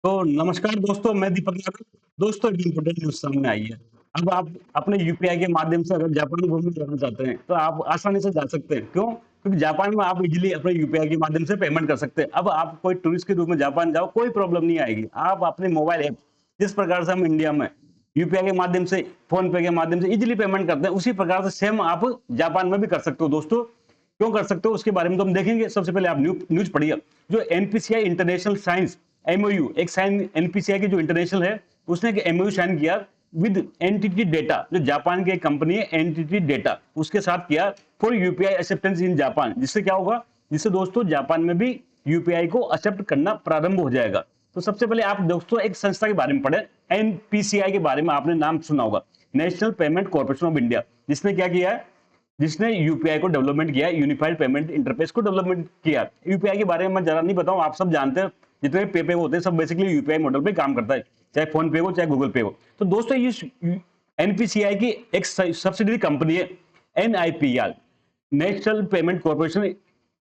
तो नमस्कार दोस्तों, मैं दीपक यादव। दोस्तों, एक इम्पोर्टेंट न्यूज़ सामने आई है। अब आप अपने यूपीआई के माध्यम से अगर जापान घूमने जाना चाहते हैं, तो आप आसानी से जा सकते हैं। क्यों? क्योंकि जापान में आप इज़िली अपने यूपीआई के माध्यम से पेमेंट कर सकते हैं। अब आप कोई टूरिस्ट के रूप में जापान जाओ, कोई प्रॉब्लम नहीं आएगी। आप अपने मोबाइल ऐप जिस प्रकार से हम इंडिया में यूपीआई के माध्यम से, फ़ोन पे के माध्यम से इज़िली पेमेंट करते हैं, उसी प्रकार से सेम आप जापान में भी कर सकते हो दोस्तों। क्यों कर सकते हो उसके बारे में तो हम देखेंगे। सबसे पहले आप न्यूज़ पढ़िए। जो एनपीसीआई इंटरनेशनल साइंस एमओयू एक साइन एनपीसीआई की जो इंटरनेशनल है, उसने एक एमओयू साइन किया विद एनटीटी डेटा, जो जापान की एक कंपनी है एनटीटी डेटा, उसके साथ किया for UPI acceptance in Japan. जिससे क्या होगा? जिससे दोस्तों जापान में भी यूपीआई को एक्सेप्ट करना प्रारंभ हो जाएगा। तो सबसे पहले आप दोस्तों एक संस्था के बारे में पढ़े। एनपीसीआई के बारे में आपने नाम सुना होगा, national payment corporation of India. जिसने क्या किया है? जिसने यूपीआई को डेवलपमेंट किया, यूनिफाइड पेमेंट इंटरफेस को डेवलपमेंट किया। यूपीआई के बारे में मैं जरा नहीं बताऊं, आप सब जानते हैं। जितने पे होते हैं सब बेसिकली यूपीआई मॉडल पे काम करता है, चाहे फोन पे हो चाहे गूगल पे हो। तो दोस्तों ये एनपीसीआई की एक सब्सिडरी कंपनी है, NIPR, national payment corporation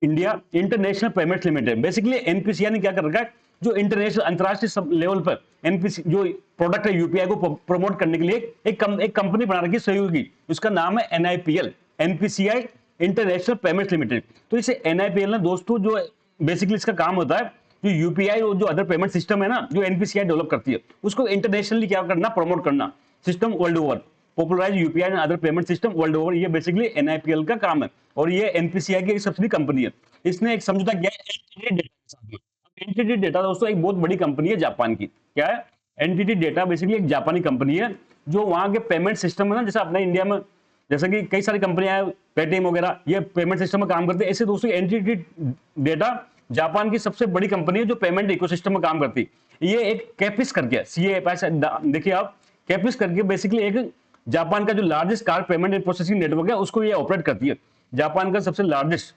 India international payments limited. Basically NPCI ने क्या कर रखा है? जो इंटरनेशनल अंतरराष्ट्रीय लेवल पर एनपीसी जो प्रोडक्ट है यूपीआई को प्रमोट करने के लिए एक कंपनी बना रखी है सहयोगी, उसका नाम है NIPL, NPCI international payments limited. तो इसे एनआईपीएल ने दोस्तों जो बेसिकली इसका काम होता है, जो यूपीआई और जो अदर पेमेंट सिस्टम है ना, जो एनपीसीआई डेवलप करती है, उसको इंटरनेशनली क्या करना, प्रमोट करना, system world over, popularise UPI and other payment system world over. ये बेसिकली एनआईपीएल का काम है और ये एनपीसीआई की एक सब्सिडी कंपनी है। इसने एक समझौता किया है एनटीटी डेटा के साथ में। एनटीटी डेटा दोस्तों एक बहुत बड़ी कंपनी है जापान की। क्या है? एनटीटी डेटा बेसिकली एक जापानी कंपनी है, जो वहां के पेमेंट सिस्टम है ना, जैसे अपने इंडिया में जैसे कि कई सारी कंपनियां हैं, पेटीएम वगैरह, ये पेमेंट सिस्टम में काम करते हैं। ऐसे दोस्तों एनटीटी डेटा जापान की सबसे बड़ी कंपनी है जो पेमेंट इकोसिस्टम में काम करती है। ये एक कैपिस करके देखिए आप, कैपिस करके बेसिकली एक जापान का जो largest card payment and processing network है, उसको ये ऑपरेट करती है। जापान का सबसे लार्जेस्ट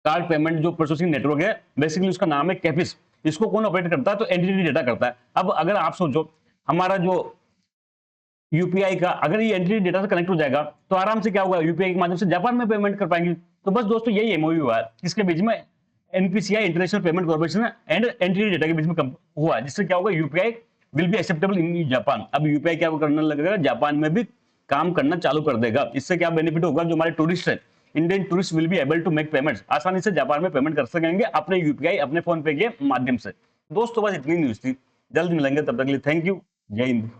कार्ड पेमेंट जो प्रोसेसिंग नेटवर्क है, बेसिकली उसका नाम है कैपिस। इसको कौन ऑपरेट करता है? तो एनटीटी डेटा करता है। अब अगर आप सोचो, हमारा जो यूपीआई का अगर ये एंटिटी डेटा से कनेक्ट हो जाएगा, तो आराम से क्या होगा? यूपीआई के माध्यम से जापान में पेमेंट कर पाएंगे। तो बस दोस्तों यही एमओयू हुआ है, इसके बीच में NPCI international payment corporation and entity data के बीच में हुआ है, जिससे क्या होगा? UPI will be acceptable in Japan. अब यूपीआई क्या करने लगेगा? जापान में भी काम करना चालू कर देगा। इससे क्या बेनिफिट होगा? जो हमारे टूरिस्ट है, Indian tourist will be able to make payments, आसानी से जापान में पेमेंट कर सकेंगे अपने यूपीआई, अपने फोन पे के माध्यम से। दोस्तों बस इतनी न्यूज थी। जल्द मिलेंगे, तब तक के लिए थैंक यू। जय हिंद।